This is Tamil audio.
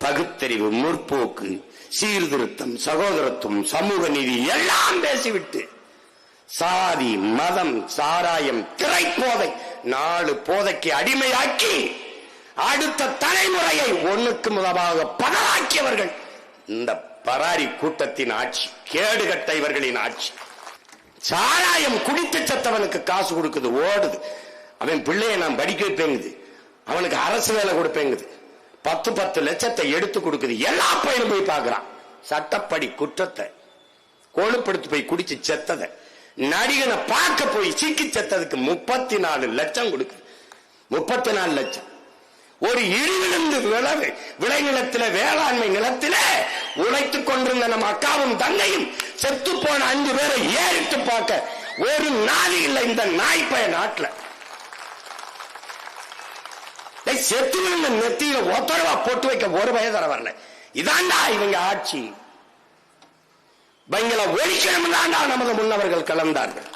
பகுத்தறிவு, முற்போக்கு, சீர்திருத்தம், சகோதரத்துவம், சமூக நீதி எல்லாம் பேசிவிட்டு சாதி, மதம், சாராயம், திரைப்போதை 4 போதைக்கு அடிமையாக்கி அடுத்த தலைமுறையை ஒண்ணுக்கு முதலாக பதறாக்கியவர்கள் இந்த பராரி கூட்டத்தின் ஆட்சி, கேடுகட்ட இவர்களின் ஆட்சி. சாராயம் குடித்து செத்தவனுக்கு காசு கொடுக்குது, ஓடுது. அவன் பிள்ளைய நான் படிக்க வைப்பேங்குது, அவனுக்கு அரசு வேலை கொடுப்பேங்குது, 10 லட்சத்தை எடுத்து கொடுக்குது. எல்லா பையனும் போய் பார்க்கிறான். சட்டப்படி குற்றத்தை கொழுப்படுத்து போய் குடிச்சு செத்ததை, நடிகனை பார்க்க போய் சீக்கி செத்ததுக்கு 34 லட்சம் கொடுக்குது. 34 லட்சம். ஒரு இடிவிழுந்து விளைநிலத்தில, வேளாண்மை நிலத்தில உழைத்துக் கொண்டிருந்த நம்ம அக்காவும் தங்கையும் செத்து போன 5 பேரை ஏறிட்டு பார்க்க ஒரு நாதி இல்லை இந்த நாய்ப்பய நாட்டில். செத்து விழுந்த நெத்தியில ஒத்தரவா போட்டு வைக்க ஒரு வயதர வரல. இதாண்டா இவங்க ஆட்சி. இவங்களை ஒழிக்கணும் தாண்டா நமது முன்னவர்கள் கலந்தார்கள்.